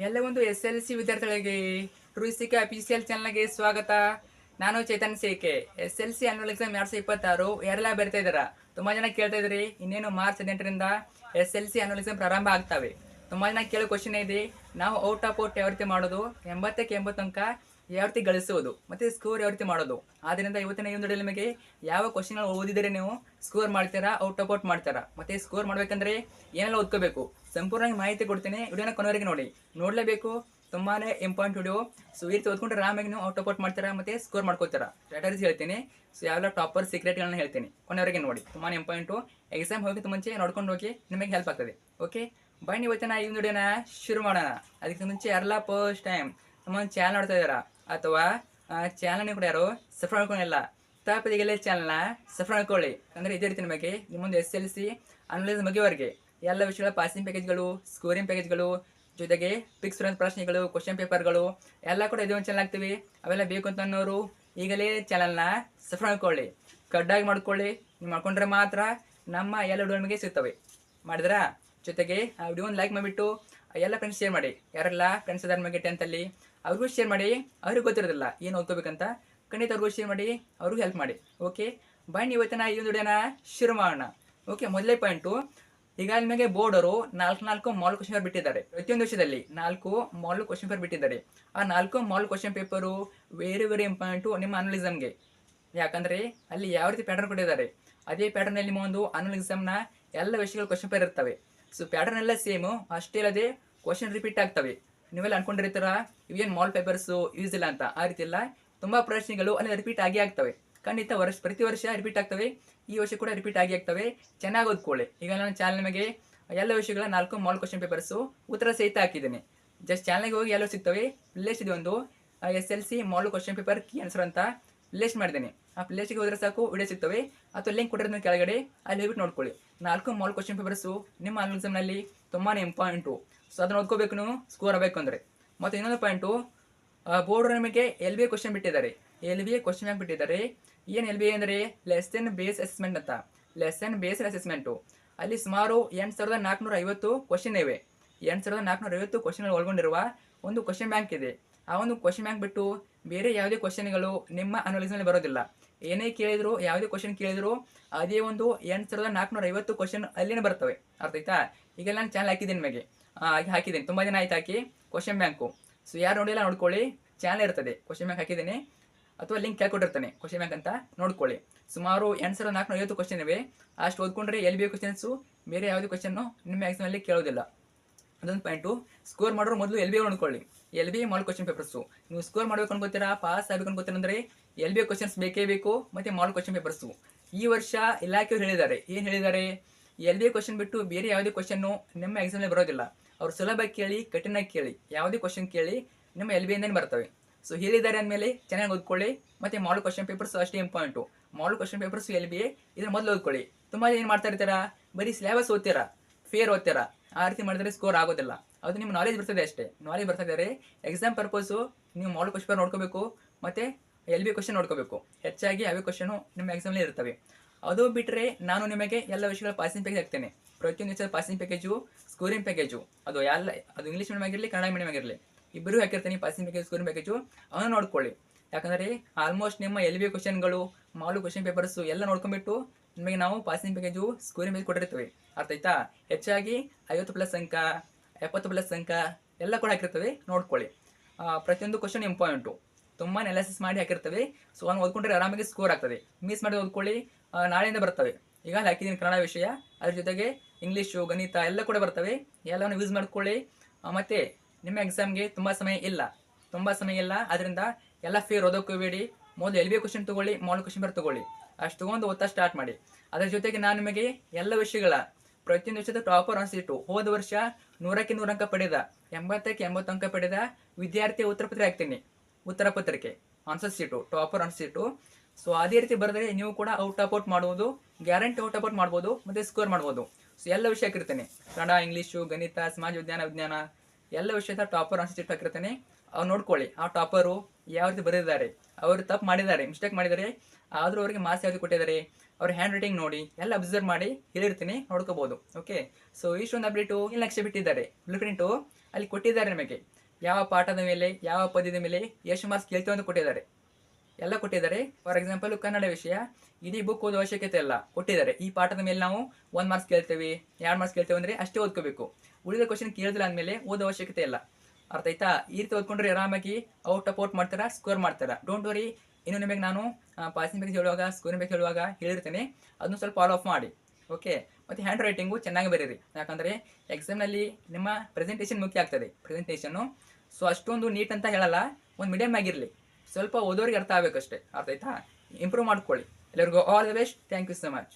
ಎಲ್ಲ ಒಂದು SLC ವಿದ್ಯಾರ್ಥಿಗಳಿಗೆ ಟ್ರೂಸಿಕೆ ಅಫಿಷಿಯಲ್ ಚಾನಲ್ಗೆ ಸ್ವಾಗತ. ನಾನು ಚೇತನ್ ಸೇಕೆ. SLC ಆನ್ಯುವಲ್ ಎಕ್ಸಾಮ್ 2026 ಯಾರೆಲ್ಲ ಬರ್ತಾ ಇದ್ದಾರಾ? ತುಂಬಾ ಜನ ಕೇಳ್ತಾ ಇದ್ರಿ, ಇನ್ನೇನು ಮಾರ್ಚ್ 18ರಿಂದ SLC ಆನ್ಯುವಲ್ ಎಕ್ಸಾಮ್ ಪ್ರಾರಂಭ ಆಗ್ತವೆ. ತುಂಬಾ ಜನ ಕೇಳೋ ಕ್ವಶನ್ ಇದೆ, ನಾವು ಔಟ್ ಆಫ್ ಔಟ್ ಯಾವ ರೀತಿ ಮಾಡೋದು, 80ಕ್ಕೆ 80 ಅಂಕ ಯಾವ ರೀತಿ ಗಳಿಸುವುದು, ಮತ್ತೆ ಸ್ಕೋರ್ ಯಾವ ರೀತಿ ಮಾಡೋದು. ಆದ್ದರಿಂದ ಇವತ್ತಿನ ಈ ಒಂದು ನಿಮಗೆ ಯಾವ ಕ್ವಶನ್ ಓದಿದರೆ ನೀವು ಸ್ಕೋರ್ ಮಾಡ್ತೀರಾ, ಔಟ್ ಆಫ್ ಔಟ್ ಮಾಡ್ತೀರಾ, ಮತ್ತೆ ಸ್ಕೋರ್ ಮಾಡ್ಬೇಕಂದ್ರೆ ಏನೆಲ್ಲ ಓದ್ಕೋಬೇಕು ಸಂಪೂರ್ಣವಾಗಿ ಮಾಹಿತಿ ಕೊಡ್ತೀನಿ. ವಿಡಿಯೋನ ಕೊನೆವರೆಗೆ ನೋಡಿ, ನೋಡಲೇಬೇಕು, ತುಂಬಾನೇ ಇಂಪಾರ್ಟೆಂಟ್ ವಿಡಿಯೋ. ಸೊ ಈ ರೀತಿ ಓದ್ಕೊಂಡ್ರೆ ಆರಾಮಾಗಿ ನೀವು ಔಟ್ ಆಫ್ ಔಟ್ ಮಾಡ್ತೀರಾ ಮತ್ತೆ ಸ್ಕೋರ್ ಮಾಡ್ಕೋತೀರಾ. ಸ್ಟ್ರಾಟಜಿ ಹೇಳ್ತೀನಿ, ಸೊ ಯಾವೆಲ್ಲ ಟಾಪರ್ ಸೀಕ್ರೆಟ್ಗಳನ್ನ ಹೇಳ್ತೀನಿ, ಕೊನೆವರೆಗೆ ನೋಡಿ, ತುಂಬಾನೇ ಇಂಪಾರ್ಟೆಂಟು. ಎಕ್ಸಾಮ್ ಹೋಗಿತ್ತು ಮುಂಚೆ ನೋಡ್ಕೊಂಡು ಹೋಗಿ, ನಿಮಗೆ ಹೆಲ್ಪ್ ಆಗ್ತದೆ. ಓಕೆ, ಬನ್ನಿ ಇವತ್ತಿನ ಈ ವಿಡಿಯೋನ ಶುರು ಮಾಡೋಣ. ಅದಕ್ಕೆ ಮುಂಚೆ ಯಾರೆಲ್ಲ ಫಸ್ಟ್ ಟೈಮ್ ನಮ್ಮ ಚಾನಲ್ ನೋಡ್ತಾ ಇದ್ದಾರಾ ಅಥವಾ ಚಾನಲ್ನ ಕೂಡ ಯಾರು ಸಬ್ಸ್ಕ್ರೈಬ್ ಮಾಡ್ಕೊಂಡಿಲ್ಲ, ತಪ್ಪದಿಗೆಲ್ಲ ಚಾನಲ್ನ ಸಬ್ಸ್ಕ್ರೈಬ್ ಮಾಡ್ಕೊಳ್ಳಿ. ಅಂದರೆ ಇದೇ ರೀತಿ ನಿಮಗೆ ನಿಮ್ಮೊಂದು SLC ಅನಲೈಸ್ ಮುಗಿಯವರೆಗೆ ಎಲ್ಲ ವಿಷಯಗಳ ಪಾಸಿಂಗ್ ಪ್ಯಾಕೇಜ್ಗಳು, ಸ್ಕೋರಿಂಗ್ ಪ್ಯಾಕೇಜ್ಗಳು, ಜೊತೆಗೆ ಫಿಕ್ಸ್ ಪ್ರಶ್ನೆಗಳು, ಕ್ವಶನ್ ಪೇಪರ್ಗಳು ಎಲ್ಲ ಕೂಡ ಇದೇ ಒಂದು ಚಾನಲ್ ಆಗ್ತೀವಿ. ಅವೆಲ್ಲ ಬೇಕು ಅಂತ ಅನ್ನೋರು ಈಗಲೇ ಚಾನಲ್ನ ಸಬ್ಸ್ಕ್ರೈಬ್ ಮಾಡ್ಕೊಳ್ಳಿ, ಕಡ್ಡಾಗಿ ಮಾಡ್ಕೊಳ್ಳಿ. ನೀವು ಮಾಡ್ಕೊಂಡ್ರೆ ಮಾತ್ರ ನಮ್ಮ ಎಲ್ಲ ವಿಡಿಯೋ ನಿಮಗೆ ಸಿಗ್ತವೆ. ಮಾಡಿದ್ರಾ? ಜೊತೆಗೆ ಆ ವಿಡಿಯೋನ ಲೈಕ್ ಮಾಡಿಬಿಟ್ಟು ಎಲ್ಲ ಫ್ರೆಂಡ್ಸ್ ಶೇರ್ ಮಾಡಿ. ಯಾರೆಲ್ಲ ಫ್ರೆಂಡ್ಸ್ ಅದಾರ ನಿಮಗೆ 10th ಅವ್ರಿಗೂ ಶೇರ್ ಮಾಡಿ. ಅವ್ರಿಗೆ ಗೊತ್ತಿರೋದಿಲ್ಲ ಏನು ಓದ್ಕೋಬೇಕಂತ, ಖಂಡಿತ ಅವ್ರಿಗೂ ಶೇರ್ ಮಾಡಿ, ಅವ್ರಿಗೂ ಹೆಲ್ಪ್ ಮಾಡಿ. ಓಕೆ, ಬನ್ನಿ ಇವತ್ತಿನ ಈ ಒಂದು ವಿಡಿಯೋನ ಶುರು ಮಾಡೋಣ. ಓಕೆ, ಮೊದಲೇ ಪಾಯಿಂಟು, ಈಗ ನಿಮಗೆ ಬೋರ್ಡ್ ಅವರು 4 ಮಾಲ್ ಕ್ವಶನ್ ಪೇಪರ್ ಬಿಟ್ಟಿದ್ದಾರೆ. ಪ್ರತಿಯೊಂದು ವಿಷಯದಲ್ಲಿ 4 ಮಾಲ್ ಕ್ವಶನ್ ಪೇಪರ್ ಬಿಟ್ಟಿದ್ದಾರೆ. ಆ 4 mall question paper very important ನಿಮ್ಮ ಅನಲಿಸಮ್ಗೆ. ಯಾಕಂದರೆ ಅಲ್ಲಿ ಯಾವ ರೀತಿ ಪ್ಯಾಟರ್ನ್ ಕೊಟ್ಟಿದ್ದಾರೆ, ಅದೇ ಪ್ಯಾಟರ್ನಲ್ಲಿ ನಿಮ್ಮ ಒಂದು ಅನಲಿಸಮ್ನ ಎಲ್ಲ ವಿಷಯಗಳು ಕ್ವಶನ್ ಪೇಪರ್ ಇರ್ತವೆ. ಸೊ ಪ್ಯಾಟರ್ನ್ ಎಲ್ಲ ಸೇಮು, ಅಷ್ಟೇ ಅಲ್ಲದೆ ಕ್ವಶನ್ ರಿಪೀಟ್ ಆಗ್ತವೆ. ನೀವೆಲ್ಲ ಅನ್ಕೊಂಡಿರ್ತೀರ ಇವೇನು ಮಾಲ್ ಪೇಪರ್ಸು ಯೂಸ್ ಇಲ್ಲ ಅಂತ. ಆ ರೀತಿ ಇಲ್ಲ, ತುಂಬ ಪ್ರಶ್ನೆಗಳು ಅಲ್ಲಿ ರಿಪೀಟ್ ಆಗಿ ಆಗ್ತವೆ. ಖಂಡಿತ ಪ್ರತಿ ವರ್ಷ ರಿಪೀಟ್ ಆಗ್ತವೆ, ಈ ವರ್ಷ ಕೂಡ ರಿಪೀಟ್ ಆಗಿ ಆಗ್ತವೆ. ಚೆನ್ನಾಗಿ ಓದ್ಕೊಳ್ಳಿ. ಈಗ ನಾನು ಚಾನಲ್ ನಿಮಗೆ ಎಲ್ಲ ವಿಷಯಗಳ 4 ಮಾಲ್ ಕ್ವಶನ್ ಪೇಪರ್ಸು ಉತ್ತರ ಸಹಿತ ಹಾಕಿದ್ದೀನಿ. ಜಸ್ಟ್ ಚಾನಲ್ಗೆ ಹೋಗಿ ಎಲ್ಲ ಸಿಗ್ತವೆ. ಪ್ಲೇಸ್ ಇದೆ ಒಂದು SLC mall question paper key answer ಅಂತ ಪ್ಲೇಸ್ ಮಾಡಿದ್ದೀನಿ. ಆ ಪ್ಲೇಸ್ಗೆ ಹೋದ್ರೆ ಸಾಕು ವಿಡಿಯೋ ಸಿಗ್ತವೆ, ಅಥವಾ ಲಿಂಕ್ ಕೊಟ್ಟಿರೋದನ್ನ ಕೆಳಗಡೆ ಅಲ್ಲಿ ಹೋಗ್ಬಿಟ್ಟು ನೋಡ್ಕೊಳ್ಳಿ. 4 ಮಾಲ್ ಕ್ವಶನ್ ಪೇಪರ್ಸು ನಿಮ್ಮ ಅನಲಿಸಮ್ನಲ್ಲಿ ತುಂಬಾ ಇಂಪಾರ್ಟೆಂಟು. ಸೊ ಅದನ್ನು ಓದ್ಕೋಬೇಕು ನೀವು ಸ್ಕೋರ್ ಆಗಬೇಕು ಅಂದರೆ. ಮತ್ತು ಇನ್ನೊಂದು ಪಾಯಿಂಟು, ಬೋರ್ಡ್ ನಿಮಗೆ LBA ಕ್ವಶನ್ ಬಿಟ್ಟಿದ್ದಾರೆ. LBA ಕ್ವಶನ್ ಯಾಕೆ ಬಿಟ್ಟಿದ್ದಾರೆ? ಏನು LBA ಅಂದರೆ ಲೆಸನ್ ಬೇಸ್ ಅಸೆಸ್ಮೆಂಟ್ ಅಂತ. ಲೆಸನ್ ಬೇಸ್ಡ್ ಅಸೆಸ್ಮೆಂಟು ಅಲ್ಲಿ ಸುಮಾರು 8450 ಕ್ವಶನ್ ಇವೆ. 8450 ಕ್ವಶನ್ ಒಳಗೊಂಡಿರುವ ಒಂದು ಕ್ವಶನ್ ಬ್ಯಾಂಕ್ ಇದೆ. ಆ ಒಂದು ಕ್ವಶನ್ ಬ್ಯಾಂಕ್ ಬಿಟ್ಟು ಬೇರೆ ಯಾವುದೇ ಕ್ವಶನ್ಗಳು ನಿಮ್ಮ ಅನಾಲಿಸಿಸ್ನಲ್ಲಿ ಬರೋದಿಲ್ಲ. ಏನೇ ಕೇಳಿದ್ರು, ಯಾವುದೇ ಕ್ವಶನ್ ಕೇಳಿದ್ರು ಅದೇ ಒಂದು 8450 ಕ್ವಶನ್ ಅಲ್ಲಿನೇ ಬರ್ತವೆ. ಅರ್ಥ ಆಯ್ತಾ? ಈಗ ನಾನು ಚಾನಲ್ ಹಾಕಿದ್ದೀನಿ, ನಿಮಗೆ ಹಾಕಿದ್ದೀನಿ, ತುಂಬ ದಿನ ಆಯ್ತು ಹಾಕಿ ಕ್ವಶನ್ ಬ್ಯಾಂಕು. ಸೊ ಯಾರು ನೋಡಿಲ್ಲ ನೋಡ್ಕೊಳ್ಳಿ, ಚಾನಲ್ ಇರ್ತದೆ, ಕ್ವಶನ್ ಬ್ಯಾಂಕ್ ಹಾಕಿದ್ದೀನಿ, ಅಥವಾ ಲಿಂಕ್ ಕೇಳ್ಕೊಟ್ಟಿರ್ತಾನೆ ಕ್ವಶನ್ ಬ್ಯಾಂಕ್ ಅಂತ ನೋಡ್ಕೊಳ್ಳಿ. ಸುಮಾರು 8450 ಕ್ವಶನ್ ಇವೆ. ಅಷ್ಟು ಓದ್ಕೊಂಡ್ರೆ LBA ಕ್ವಶನ್ಸು ಬೇರೆ ಯಾವುದೇ ಕ್ವಶನ್ನು ನಿಮ್ಮ ಎಕ್ಸಾಮಲ್ಲಿ ಕೇಳೋದಿಲ್ಲ. ಅದೊಂದು ಪಾಯಿಂಟು. ಸ್ಕೋರ್ ಮಾಡೋರು ಮೊದಲು LBA ನೋಡ್ಕೊಳ್ಳಿ. LBA ಮಾಲ್ ಕ್ವಶನ್ ಪೇಪರ್ಸು ನೀವು ಸ್ಕೋರ್ ಮಾಡ್ಬೇಕು ಅನ್ಕೋತೀರಾ, ಪಾಸ್ ಆಗಬೇಕು ಅನ್ಕೋತೀರ ಅಂದರೆ LBA ಕ್ವಶನ್ಸ್ ಬೇಕೇ ಬೇಕು, ಮತ್ತು ಮಾಲ್ ಕ್ವಶನ್ ಪೇಪರ್ಸು. ಈ ವರ್ಷ ಇಲಾಖೆಯವರು ಹೇಳಿದ್ದಾರೆ, ಏನು ಹೇಳಿದ್ದಾರೆ? LBA ಕ್ವಶನ್ ಬಿಟ್ಟು ಬೇರೆ ಯಾವುದೇ ಕ್ವಶನ್ನು ನಿಮ್ಮ ಎಕ್ಸಾಮಲ್ಲಿ ಬರೋದಿಲ್ಲ. ಅವ್ರು ಸುಲಭ ಕೇಳಿ, ಕಠಿಣ ಕೇಳಿ, ಯಾವುದೇ ಕ್ವಶನ್ ಕೇಳಿ ನಿಮ್ಮ LBA ಇಂದನೇ ಬರ್ತವೆ. ಸೊ ಹೇಳಿದ್ದಾರೆ ಅಂದಮೇಲೆ ಚೆನ್ನಾಗಿ ಓದ್ಕೊಳ್ಳಿ. ಮತ್ತು ಮಾಲ್ ಕ್ವಶನ್ ಪೇಪರ್ಸು ಅಷ್ಟೇ important. Mall question papers LBA ಇದನ್ನು ಮೊದಲು ಓದ್ಕೊಳ್ಳಿ. ತುಂಬ ಏನು ಮಾಡ್ತಾ ಇರ್ತೀರಾ, ಬರೀ ಸಿಲೆಬಸ್ ಓದ್ತೀರಾ, ಫೇರ್ ಓದ್ತೀರಾ. ಆ ರೀತಿ ಮಾಡಿದ್ರೆ ಸ್ಕೋರ್ ಆಗೋದಿಲ್ಲ. ಅದು ನಿಮ್ಮ ನಾಲೆಜ್ ಬರ್ತದೆ ಅಷ್ಟೇ. ನಾಲೆಜ್ ಬರ್ತಿದ್ದಾರೆ. ಎಕ್ಸಾಮ್ ಪರ್ಪಸ್ಸು ನೀವು ಮಾಲ್ ಕ್ವಶನ್ ಪೇಪರ್ ನೋಡ್ಕೋಬೇಕು, ಮತ್ತು LBA ಕ್ವಶನ್ ನೋಡ್ಕೋಬೇಕು. ಹೆಚ್ಚಾಗಿ ಅವೇ ಕ್ವಶನು ನಿಮ್ಮ ಎಕ್ಸಾಮಲ್ಲಿ ಇರ್ತವೆ. ಅದು ಬಿಟ್ಟರೆ ನಾನು ನಿಮಗೆ ಎಲ್ಲ ವಿಷಯಗಳ ಪಾಸಿಂಗ್ ಪ್ಯಾಕೇಜ್ ಹಾಕ್ತೇನೆ. ಪ್ರತಿಯೊಂದು ವಿಷಯದ ಪಾಸಿಂಗ್ ಪ್ಯಾಕೇಜು, ಸ್ಕೋರಿಂಗ್ ಪ್ಯಾಕೇಜು, ಅದು ಇಂಗ್ಲೀಷ್ ಮೀಡಿಯಮ್ ಆಗಿರಲಿ, ಕನ್ನಡ ಮೀಡಿಯಮ್ ಆಗಿರಲಿ, ಇಬ್ಬರೂ ಹಾಕಿರ್ತೀನಿ. ಪಾಸಿಂಗ್ ಪ್ಯಾಕೇಜ್, ಸ್ಕೋರಿಂಗ್ ಪ್ಯಾಕೇಜು ಅವನ್ನ ನೋಡ್ಕೊಳ್ಳಿ. ಯಾಕಂದರೆ ಆಲ್ಮೋಸ್ಟ್ ನಿಮ್ಮ LBA ಕ್ವಶನ್ಗಳು, ಮಾಲು ಕ್ವಶನ್ ಪೇಪರ್ಸು ಎಲ್ಲ ನೋಡ್ಕೊಂಡ್ಬಿಟ್ಟು ನಿಮಗೆ ನಾವು ಪಾಸಿಂಗ್ ಪ್ಯಾಕೇಜು, ಸ್ಕೋರಿಂಗ್ ಪ್ಯಾಕೇಜ್ ಕೊಟ್ಟಿರ್ತೀವಿ. ಅರ್ಥ ಆಯ್ತಾ? ಹೆಚ್ಚಾಗಿ 50+ ಅಂಕ, 70+ ಅಂಕ ಎಲ್ಲ ಕೂಡ ಹಾಕಿರ್ತವೆ, ನೋಡ್ಕೊಳ್ಳಿ. ಪ್ರತಿಯೊಂದು ಕ್ವಶನ್ ಇಂಪಾರ್ಟೆಂಟು, ತುಂಬ ಅನಾಲಿಸಿಸ್ ಮಾಡಿ ಹಾಕಿರ್ತವೆ. ಸೊ ಅವ್ನು ಓದ್ಕೊಂಡ್ರೆ ಆರಾಮಾಗಿ ಸ್ಕೋರ್ ಆಗ್ತದೆ. ಮಿಸ್ ಮಾಡಿ ಓದ್ಕೊಳ್ಳಿ, ನಾಳೆಯಿಂದ ಬರ್ತವೆ. ಈಗ ಹಾಕಿದ್ದೀನಿ ಕನ್ನಡ ವಿಷಯ, ಅದ್ರ ಜೊತೆಗೆ ಇಂಗ್ಲೀಷು, ಗಣಿತ ಎಲ್ಲ ಕೂಡ ಬರ್ತವೆ. ಎಲ್ಲವನ್ನು ಯೂಸ್ ಮಾಡ್ಕೊಳ್ಳಿ. ಮತ್ತು ನಿಮ್ಮ ಎಕ್ಸಾಮ್ಗೆ ತುಂಬ ಸಮಯ ಇಲ್ಲ, ಅದರಿಂದ ಎಲ್ಲ ಫೇರ್ ಓದೋಕೋಬೇಡಿ. ಮೊದಲು LBA ಕ್ವಶನ್ ತೊಗೊಳ್ಳಿ, ಮಾಲ್ ಕ್ವಶನ್ ಪೇಪರ್ ತೊಗೊಳ್ಳಿ. ಅಷ್ಟು ತೊಗೊಂಡು ಓದ್ತಾ ಸ್ಟಾರ್ಟ್ ಮಾಡಿ. ಅದರ ಜೊತೆಗೆ ನಾನು ನಿಮಗೆ ಎಲ್ಲ ವಿಷಯಗಳ ಪ್ರತಿಯೊಂದು ವಿಷಯದ ಟಾಪರ್ ಅನಿಸಿಟ್ಟು ಹೋದ ವರ್ಷ 100ಕ್ಕೆ 100 ಅಂಕ ಪಡೆದ, 80ಕ್ಕೆ 80 ಅಂಕ ಪಡೆದ ವಿದ್ಯಾರ್ಥಿ ಉತ್ತರ ಪತ್ರಿಕೆ answer sheet, topper answer sheet. So ಅದೇ ರೀತಿ ಬರೆದರೆ ನೀವು ಕೂಡ ಔಟ್ ಆಫ್ ಔಟ್ ಮಾಡ್ಬೋದು, ಗ್ಯಾರಂಟಿ ಔಟ್ ಆಫ್ ಔಟ್ ಮಾಡ್ಬೋದು, ಮತ್ತು ಸ್ಕೋರ್ ಮಾಡ್ಬೋದು. ಸೊ ಎಲ್ಲ ವಿಷಯ ಹಾಕಿರ್ತೇನೆ, ಕನ್ನಡ, ಇಂಗ್ಲೀಷು, ಗಣಿತ, ಸಮಾಜ ವಿಜ್ಞಾನ ಎಲ್ಲ ವಿಷಯದ ಟಾಪರ್ ಆನ್ಸರ್ ಶೀಟ್ ಹಾಕಿರ್ತಾನೆ. ಅವ್ರು ನೋಡ್ಕೊಳ್ಳಿ, ಆ ಟಾಪರು ಯಾವ ರೀತಿ ಬರೆದಿದ್ದಾರೆ, ಅವರು ತಪ್ಪು ಮಾಡಿದ್ದಾರೆ, ಮಿಸ್ಟೇಕ್ ಮಾಡಿದ್ದಾರೆ, ಆದರೂ ಅವರಿಗೆ ಮಾರ್ಕ್ಸ್ ಯಾವ್ದು ಕೊಟ್ಟಿದ್ದಾರೆ, ಅವ್ರ ಹ್ಯಾಂಡ್ ರೈಟಿಂಗ್ ನೋಡಿ ಎಲ್ಲ ಅಬ್ಸರ್ವ್ ಮಾಡಿ ಹೇಳಿರ್ತೀನಿ, ನೋಡ್ಕೋಬೋದು. ಓಕೆ, ಸೊ ಇಷ್ಟೊಂದು ಅಪ್ಡೇಟು 1 ಲಕ್ಷ ಬಿಟ್ಟಿದ್ದಾರೆ. ಬ್ಲೂ ಪ್ರಿಂಟು ಅಲ್ಲಿ ಕೊಟ್ಟಿದ್ದಾರೆ ನಿಮಗೆ ಯಾವ ಪಾಠದ ಮೇಲೆ ಯಾವ ಪದ್ಯದ ಮೇಲೆ ಎಷ್ಟು ಮಾರ್ಕ್ಸ್ ಕೇಳ್ತೀವಿ ಅಂತ ಕೊಟ್ಟಿದ್ದಾರೆ, ಎಲ್ಲ ಕೊಟ್ಟಿದ್ದಾರೆ. ಫಾರ್ ಎಕ್ಸಾಂಪಲ್ ಕನ್ನಡ ವಿಷಯ ಇಡೀ ಬುಕ್ ಓದೋ ಅವಶ್ಯಕತೆ ಇಲ್ಲ, ಕೊಟ್ಟಿದ್ದಾರೆ ಈ ಪಾಠದ ಮೇಲೆ ನಾವು 1 ಮಾರ್ಕ್ಸ್ ಕೇಳ್ತೇವೆ 2 ಮಾರ್ಕ್ಸ್ ಕೇಳ್ತೇವೆ ಅಂದರೆ ಅಷ್ಟೇ ಓದ್ಕೋಬೇಕು. ಉಳಿದ ಕ್ವಶನ್ ಕೇಳಿದ್ರೆ ಅಂದಮೇಲೆ ಓದೋ ಅವಶ್ಯಕತೆ ಇಲ್ಲ. ಅರ್ಥ ಆಯ್ತಾ? ಈ ರೀತಿ ಓದ್ಕೊಂಡ್ರೆ ಆರಾಮಾಗಿ ಔಟ್ ಮಾಡ್ತಾರ, ಸ್ಕೋರ್ ಮಾಡ್ತಾರ. Don't worry. ಇನ್ನು ನಿಮಗೆ ನಾನು ಪಾಸಿಂಗ್ ಬಗ್ಗೆ ಹೇಳುವಾಗ ಸ್ಕೋರಿಂಗ್ ಬಗ್ಗೆ ಹೇಳುವಾಗ ಹೇಳಿರ್ತೇನೆ, ಅದನ್ನು ಸ್ವಲ್ಪ ಫಾಲೋ ಅಪ್ ಮಾಡಿ. ಓಕೆ. ಮತ್ತು ಹ್ಯಾಂಡ್ ರೈಟಿಂಗು ಚೆನ್ನಾಗಿ ಬರೀರಿ, ಯಾಕಂದರೆ ಎಕ್ಸಾಮ್ನಲ್ಲಿ ನಿಮ್ಮ ಪ್ರೆಸೆಂಟೇಷನ್ ಮುಖ್ಯ ಆಗ್ತದೆ. ಪ್ರೆಸೆಂಟೇಷನ್ನು ಸೊ ಅಷ್ಟೊಂದು ನೀಟ್ ಅಂತ ಹೇಳಲ್ಲ, ಒಂದು ಮೀಡಿಯಮ್ ಆಗಿರಲಿ, ಸ್ವಲ್ಪ ಓದೋರಿಗೆ ಅರ್ಥ ಆಗಬೇಕಷ್ಟೇ. ಅರ್ಥ ಆಯ್ತಾ? ಇಂಪ್ರೂವ್ ಮಾಡ್ಕೊಳ್ಳಿ. ಎಲ್ಲರಿಗೂ all the best. Thank you so much.